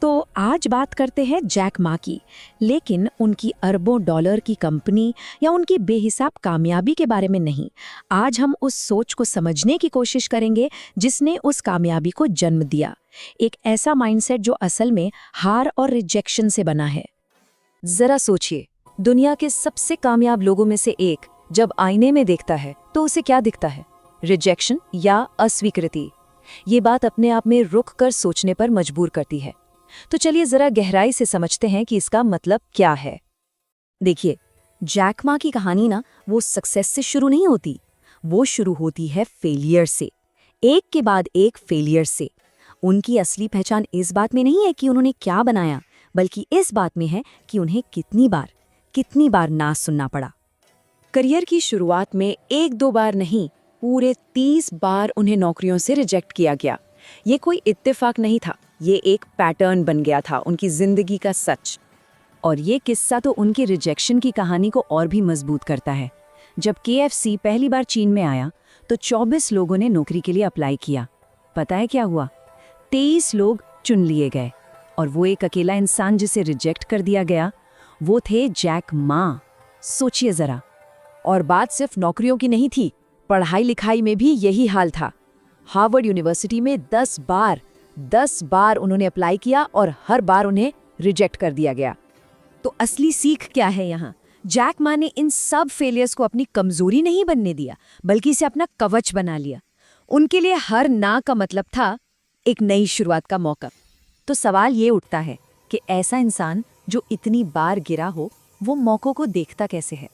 तो आज बात करते हैं जैक मा की, लेकिन उनकी अरबों डॉलर की कंपनी या उनकी बेहिसाब कामयाबी के बारे में नहीं। आज हम उस सोच को समझने की कोशिश करेंगे जिसने उस कामयाबी को जन्म दिया। एक ऐसा माइंडसेट जो असल में हार और रिजेक्शन से बना है। जरा सोचिए, दुनिया के सबसे कामयाब लोगों में से एक जब आईने में देखता है तो उसे क्या दिखता है? रिजेक्शन या अस्वीकृति। ये बात अपने आप में रुक कर सोचने पर मजबूर करती है। तो चलिए जरा गहराई से समझते हैं कि इसका मतलब क्या है। देखिए, जैक मा की कहानी ना वो सक्सेस से शुरू नहीं होती, वो शुरू होती है फेलियर से, एक के बाद एक फेलियर से। उनकी असली पहचान इस बात में नहीं है कि उन्होंने क्या बनाया, बल्कि इस बात में है कि उन्हें कितनी बार ना सुनना पड़ा। करियर की शुरुआत में एक दो बार नहीं, पूरे 30 बार उन्हें नौकरियों से रिजेक्ट किया गया। ये कोई इत्तेफाक नहीं था, ये एक पैटर्न बन गया था, उनकी जिंदगी का सच। और ये किस्सा तो उनकी रिजेक्शन की कहानी को और भी मजबूत करता है। जब KFC पहली बार चीन में आया तो 24 लोगों ने नौकरी के लिए अप्लाई किया। पता है क्या हुआ? 23 लोग चुन लिए गए और वो एक अकेला इंसान जिसे रिजेक्ट कर दिया गया, वो थे जैक मा। सोचिए जरा। और बात सिर्फ नौकरियों की नहीं थी, पढ़ाई लिखाई में भी यही हाल था। हार्वर्ड यूनिवर्सिटी में 10 बार उन्होंने अप्लाई किया और हर बार उन्हें रिजेक्ट कर दिया गया। तो असली सीख क्या है यहाँ? जैक मा ने इन सब फेलियर्स को अपनी कमजोरी नहीं बनने दिया, बल्कि इसे अपना कवच बना लिया। उनके लिए हर ना का मतलब था एक नई शुरुआत का मौका। तो सवाल ये उठता है कि ऐसा इंसान जो इतनी बार गिरा हो, वो मौकों को देखता कैसे है?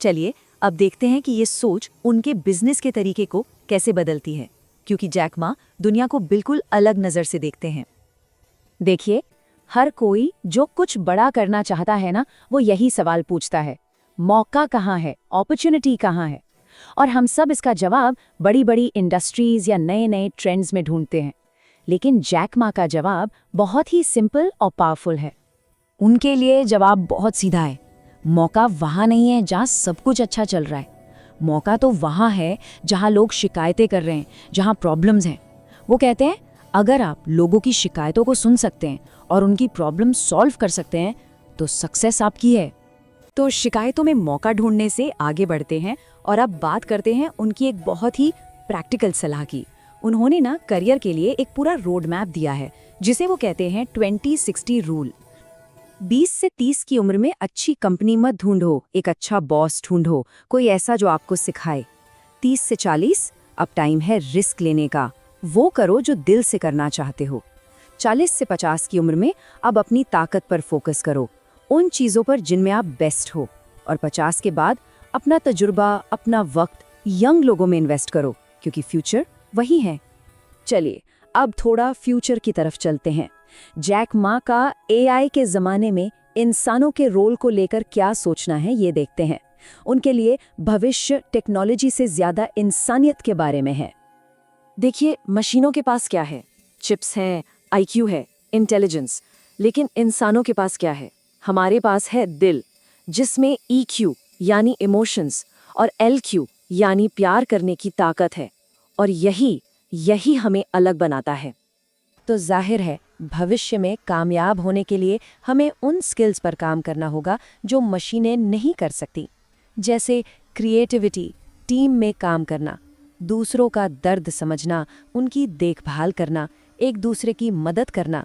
चलिए अब देखते हैं कि ये सोच उनके बिजनेस के तरीके को कैसे बदलती है, क्योंकि जैक मा दुनिया को बिल्कुल अलग नज़र से देखते हैं। देखिए, हर कोई जो कुछ बड़ा करना चाहता है ना, वो यही सवाल पूछता है, मौका कहाँ है, अपॉर्चुनिटी कहाँ है? और हम सब इसका जवाब बड़ी बड़ी इंडस्ट्रीज या नए नए ट्रेंड्स में ढूंढते हैं। लेकिन जैक मा का जवाब बहुत ही सिंपल और पावरफुल है। उनके लिए जवाब बहुत सीधा है। मौका वहाँ नहीं है जहाँ सब कुछ अच्छा चल रहा है, मौका तो वहाँ है जहाँ लोग शिकायतें कर रहे हैं, जहाँ प्रॉब्लम्स हैं। वो कहते हैं, अगर आप लोगों की शिकायतों को सुन सकते हैं और उनकी प्रॉब्लम सॉल्व कर सकते हैं तो सक्सेस आपकी है। तो शिकायतों में मौका ढूंढने से आगे बढ़ते हैं और अब बात करते हैं उनकी एक बहुत ही प्रैक्टिकल सलाह की। उन्होंने ना करियर के लिए एक पूरा रोड मैप दिया है, जिसे वो कहते हैं 20-60 रूल। 20 से 30 की उम्र में अच्छी कंपनी मत ढूंढो, एक अच्छा बॉस ढूंढो, कोई ऐसा जो आपको सिखाए। 30 से 40 अब टाइम है रिस्क लेने का, वो करो जो दिल से करना चाहते हो। 40 से 50 की उम्र में अब अपनी ताकत पर फोकस करो, उन चीज़ों पर जिनमें आप बेस्ट हो। और 50 के बाद अपना तजुर्बा, अपना वक्त यंग लोगों में इन्वेस्ट करो, क्योंकि फ्यूचर वही है। चलिए अब थोड़ा फ्यूचर की तरफ चलते हैं। जैक मा का AI के ज़माने में इंसानों के रोल को लेकर क्या सोचना है, ये देखते हैं। उनके लिए भविष्य टेक्नोलॉजी से ज़्यादा इंसानियत के बारे में है। देखिए, मशीनों के पास क्या है? चिप्स हैं, IQ है, इंटेलिजेंस। लेकिन इंसानों के पास क्या है? हमारे पास है दिल, जिसमें EQ यानी इमोशंस और LQ यानी प्यार करने की ताकत है। और यही हमें अलग बनाता है। तो जाहिर है, भविष्य में कामयाब होने के लिए हमें उन स्किल्स पर काम करना होगा जो मशीनें नहीं कर सकती, जैसे क्रिएटिविटी, टीम में काम करना, दूसरों का दर्द समझना, उनकी देखभाल करना, एक दूसरे की मदद करना।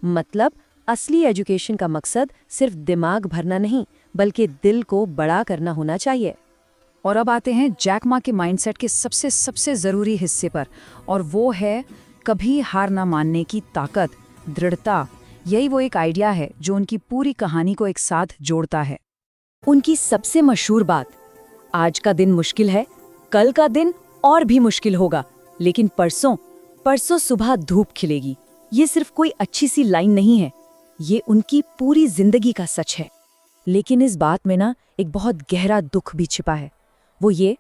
मतलब असली एजुकेशन का मकसद सिर्फ दिमाग भरना नहीं, बल्कि दिल को बड़ा करना होना चाहिए। और अब आते हैं जैक मा के माइंडसेट के सबसे ज़रूरी हिस्से पर, और वो है कभी हार ना मानने की ताकत, दृढ़ता। यही वो एक आइडिया है जो उनकी पूरी कहानी को एक साथ जोड़ता है। उनकी सबसे मशहूर बात, आज का दिन मुश्किल है, कल का दिन और भी मुश्किल होगा, लेकिन परसों सुबह धूप खिलेगी। ये सिर्फ कोई अच्छी सी लाइन नहीं है, ये उनकी पूरी जिंदगी का सच है। लेकिन इस बात में ना एक बहुत गहरा दुख भी छिपा है। वो ये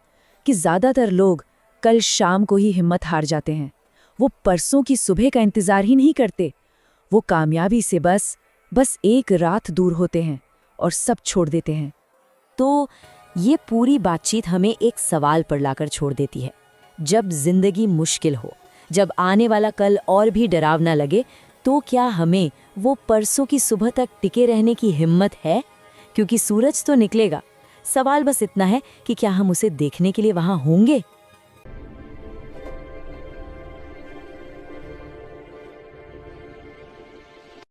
कि ज़्यादातर लोग कल शाम को ही हिम्मत हार जाते हैं। वो परसों की सुबह का इंतज़ार ही नहीं करते। वो कामयाबी से बस एक रात दूर होते हैं और सब छोड़ देते हैं। तो ये पूरी बातचीत हमें एक सवाल पर लाकर छोड़ देती है। जब जिंदगी मुश्किल हो, जब आने वाला कल और भी डरावना लगे, तो क्या हमें वो परसों की सुबह तक टिके रहने की हिम्मत है? क्योंकि सूरज तो निकलेगा, सवाल बस इतना है कि क्या हम उसे देखने के लिए वहां होंगे?